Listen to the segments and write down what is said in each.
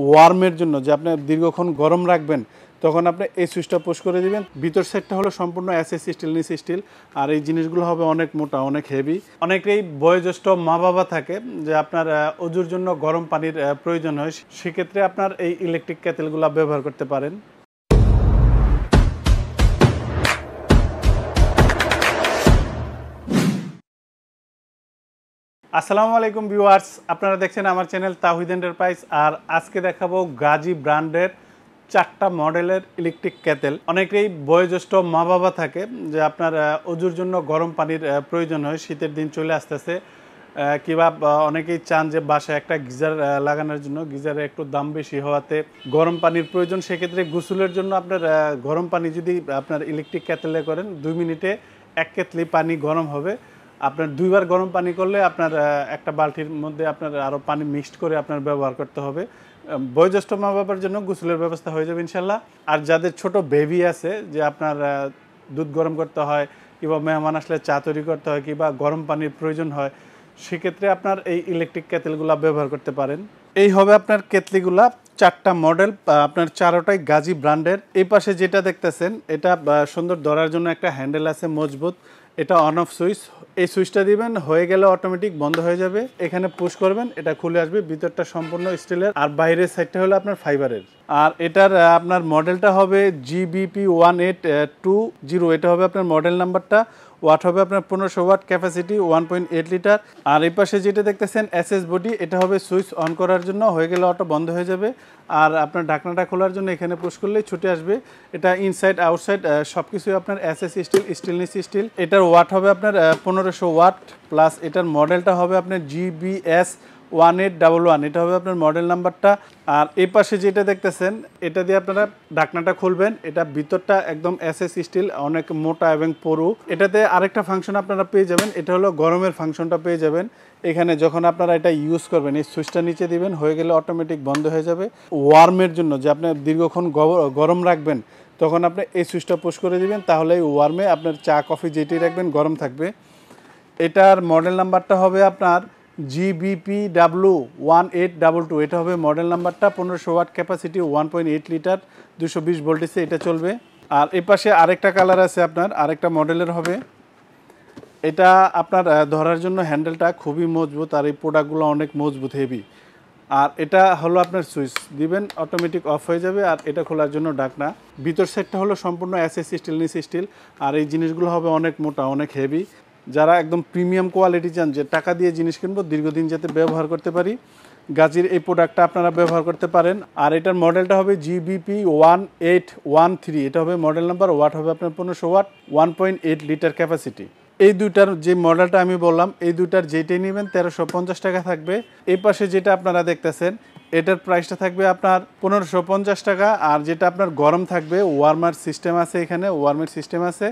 ওয়ার্মের জন্য যে আপনি দীর্ঘক্ষণ গরম রাখবেন, তখন আপনি এই সুইচটা পুশ করে দিবেন। ভিতর সাইডটা হলো সম্পূর্ণ এসএস স্টিল, নিচ স্টিল, আর এই জিনিসগুলো হবে অনেক মোটা, অনেক হেভি। অনেকেই বয়োজ্যেষ্ঠ মা বাবা থাকে যে আপনার অজুর জন্য গরম পানির প্রয়োজন হয়, সেক্ষেত্রে আপনার এই ইলেকট্রিক কেটেলগুলো ব্যবহার করতে পারেন। আসসালামু আলাইকুম ভিউয়ার্স, আপনারা দেখছেন আমার চ্যানেল তাওহিদ এন্টারপ্রাইজ। আর আজকে দেখাবো গাজী ব্র্যান্ডের 4টা মডেলের ইলেকট্রিক কেটেল। অনেকেই বয়োজ্যেষ্ঠ মা বাবা থাকে যে আপনার অজুর জন্য গরম পানির প্রয়োজন হয়, শীতের দিন চলে আসতেছে, কিংবা অনেকেই চান যে বাসায় একটা গিজার লাগানোর জন্য। গিজারে একটু দাম বেশি হওয়াতে গরম পানির প্রয়োজন, সেক্ষেত্রে গোসলের জন্য আপনার গরম পানি যদি আপনার ইলেকট্রিক কেটেলে করেন 2 মিনিটে 1 কেটলি পানি গরম হবে। আপনার 2বার গরম পানি করলে আপনার একটা বালতির মধ্যে আপনার আরও পানি মিক্সড করে আপনার ব্যবহার করতে হবে। বয়োজ্যেষ্ঠ মা বাবার জন্য গোসলের ব্যবস্থা হয়ে যাবে ইনশাল্লাহ। আর যাদের ছোট বেবি আছে, যে আপনার দুধ গরম করতে হয়, কিংবা মেহমান আসলে চা তৈরি করতে হয়, কিংবা গরম পানির প্রয়োজন হয়, সেক্ষেত্রে আপনার এই ইলেকট্রিক কেটেলগুলো ব্যবহার করতে পারেন। এই হবে আপনার কেটলিগুলা 4টা মডেল, আপনার 4টাই গাজী ব্র্যান্ডের। এই পাশে যেটা দেখতেছেন, এটা সুন্দর ধরার জন্য একটা হ্যান্ডেল আছে মজবুত, এটা অন অফ সুইচ। এই সুইচটা দিবেন, হয়ে গেলে অটোমেটিক বন্ধ হয়ে যাবে। এখানে পুশ করবেন, এটা খুলে আসবে। ভিতরটা সম্পূর্ণ স্টিলের, আর বাইরের সাইডটা হলো আপনার ফাইবারের। আর এটার আপনার মডেলটা হবে GBP1820, এটা হবে আপনার মডেল নাম্বারটা। ওয়াট হবে আপনার 1500 ওয়াট, ক্যাপাসিটি 1.8 লিটার। আর এই পাশে যেটা দেখতেছেন এসএস বডি, এটা হবে সুইচ অন করার জন্য, হয়ে গেলে অটো বন্ধ হয়ে যাবে। আর আপনার ঢাকনাটা খোলার জন্য এখানে পুশ করলেই ছুটে আসবে। এটা ইনসাইড আউটসাইড সব কিছুই আপনার এসএস স্টিল, স্টেনলেস স্টিল। এটার ওয়াট হবে আপনার 1500 ওয়াট প্লাস। এটার মডেলটা হবে আপনার GBS1811, এটা হবে আপনার মডেল নাম্বারটা। আর এই পাশে যেটা দেখতেছেন, এটা দিয়ে আপনারা ঢাকনাটা খুলবেন। এটা ভিতরটা একদম এসএস স্টিল, অনেক মোটা এবং পুরু। এটাতে আরেকটা ফাংশন আপনারা পেয়ে যাবেন, এটা হলো গরমের ফাংশনটা পেয়ে যাবেন। এখানে যখন আপনারা এটা ইউজ করবেন, এই সুইচটা নিচে দিবেন, হয়ে গেলে অটোমেটিক বন্ধ হয়ে যাবে। ওয়ার্মের জন্য যে আপনি দীর্ঘক্ষণ গরম রাখবেন, তখন আপনি এই সুইচটা পুশ করে দিবেন, তাহলে এই ওয়ার্মে আপনার চা কফি যেটি রাখবেন গরম থাকবে। এটার মডেল নাম্বারটা হবে আপনার GBPW1822, এটা হবে মডেল নাম্বারটা। 1500 ওয়াট, ক্যাপাসিটি 1.8 লিটার, 220 ভোল্টেজে এটা চলবে। আর এই পাশে আরেকটা কালার আছে আপনার, আরেকটা মডেলের হবে। এটা আপনার ধরার জন্য হ্যান্ডেলটা খুবই মজবুত, আর এই প্রোডাক্টগুলো অনেক মজবুত, হেভি। আর এটা হলো আপনার সুইচ দিবেন, অটোমেটিক অফ হয়ে যাবে। আর এটা খোলার জন্য ঢাকনা। ভিতর সাইডটা হলো সম্পূর্ণ এসএস স্টিল, নিচ স্টিল, আর এই জিনিসগুলো হবে অনেক মোটা, অনেক হেভি। যারা একদম প্রিমিয়াম কোয়ালিটি চান, যে টাকা দিয়ে জিনিস কিনবো দীর্ঘদিন যাতে ব্যবহার করতে পারি, গাজীর এই প্রোডাক্টটা আপনারা ব্যবহার করতে পারেন। আর এটার মডেলটা হবে GBP1813, এটা হবে মডেল নাম্বার। ওয়াট হবে আপনার 1500 ওয়াট, 1.8 লিটার ক্যাপাসিটি। এই দুইটার যে মডেলটা আমি বললাম, এই দুইটার যেটাই নেবেন 1350 টাকা থাকবে। এই পাশে যেটা আপনারা দেখতেছেন, এটার প্রাইসটা থাকবে আপনার 1550 টাকা। আর যেটা আপনার গরম থাকবে, ওয়ার্মার সিস্টেম আছে, এখানে ওয়ার্মের সিস্টেম আছে,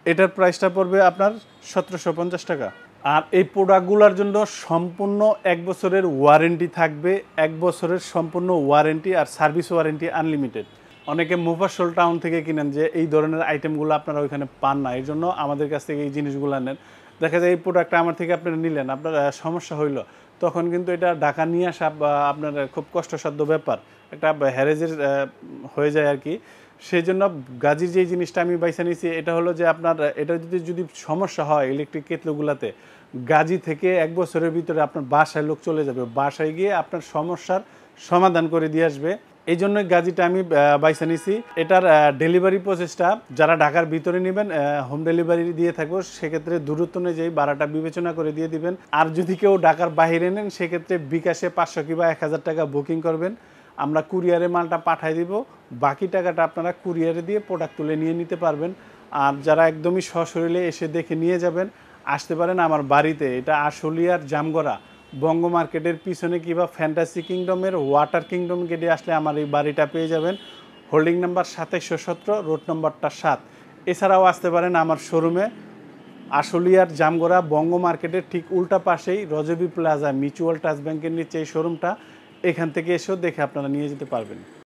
এটার প্রাইসটা পড়বে আপনার 1750 টাকা। আর এই প্রোডাক্টগুলোর জন্য সম্পূর্ণ 1 বছরের ওয়ারেন্টি থাকবে, 1 বছরের সম্পূর্ণ ওয়ারেন্টি, আর সার্ভিস ওয়ারেন্টি আনলিমিটেড। অনেকে মুফাসল টাউন থেকে কিনেন, যে এই ধরনের আইটেমগুলো আপনারা ওইখানে পান না, এই জন্য আমাদের কাছ থেকে এই জিনিসগুলো নেন। দেখা যায় এই প্রোডাক্টটা আমার থেকে আপনারা নিলেন, আপনার সমস্যা হইলো, তখন কিন্তু এটা ঢাকা নিয়ে আসা আপনার খুব কষ্টসাধ্য ব্যাপার, একটা হ্যারেজের হয়ে যায় আর কি। সেই জন্য গাজীর যে জিনিসটা আমি বাইসা নিয়েছি, এটা হলো যে আপনার এটা যদি সমস্যা হয় ইলেকট্রিক কেটলগুলোতে, গাজী থেকে 1 বছরের ভিতরে আপনার বাসায় লোক চলে যাবে, বাসায় গিয়ে আপনার সমস্যার সমাধান করে দিয়ে আসবে। এই জন্যই গাজীটা আমি বাইসা নিয়েছি। এটার ডেলিভারি প্রসেসটা যারা ঢাকার ভিতরে নেবেন, হোম ডেলিভারি দিয়ে থাকবো, সেক্ষেত্রে দূরত্ব অনুযায়ী ভাড়াটা বিবেচনা করে দিয়ে দিবেন। আর যদি কেউ ঢাকার বাইরে নেন, সেক্ষেত্রে বিকাশে 500 কিংবা 1000 টাকা বুকিং করবেন, আমরা কুরিয়ারে মালটা পাঠিয়ে দিব। বাকি টাকাটা আপনারা কুরিয়ারে দিয়ে প্রোডাক্ট তুলে নিয়ে নিতে পারবেন। আর যারা একদমই সশরীরে এসে দেখে নিয়ে যাবেন, আসতে পারেন আমার বাড়িতে। এটা আশুলিয়ার জামগড়া বঙ্গ মার্কেটের পিছনে, কিংবা ফ্যান্টাসি কিংডমের ওয়াটার কিংডম গেটে আসলে আমার এই বাড়িটা পেয়ে যাবেন। হোল্ডিং নাম্বার 2717, রোড নম্বরটা 7। এছাড়াও আসতে পারেন আমার শোরুমে, আশুলিয়ার জামগড়া বঙ্গ মার্কেটের ঠিক উল্টা পাশেই রজবি প্লাজা মিউচুয়াল ট্রাস্ট ব্যাংকের নিচে এই শোরুমটা। এখান থেকে এসেও দেখে আপনারা নিয়ে যেতে পারবেন।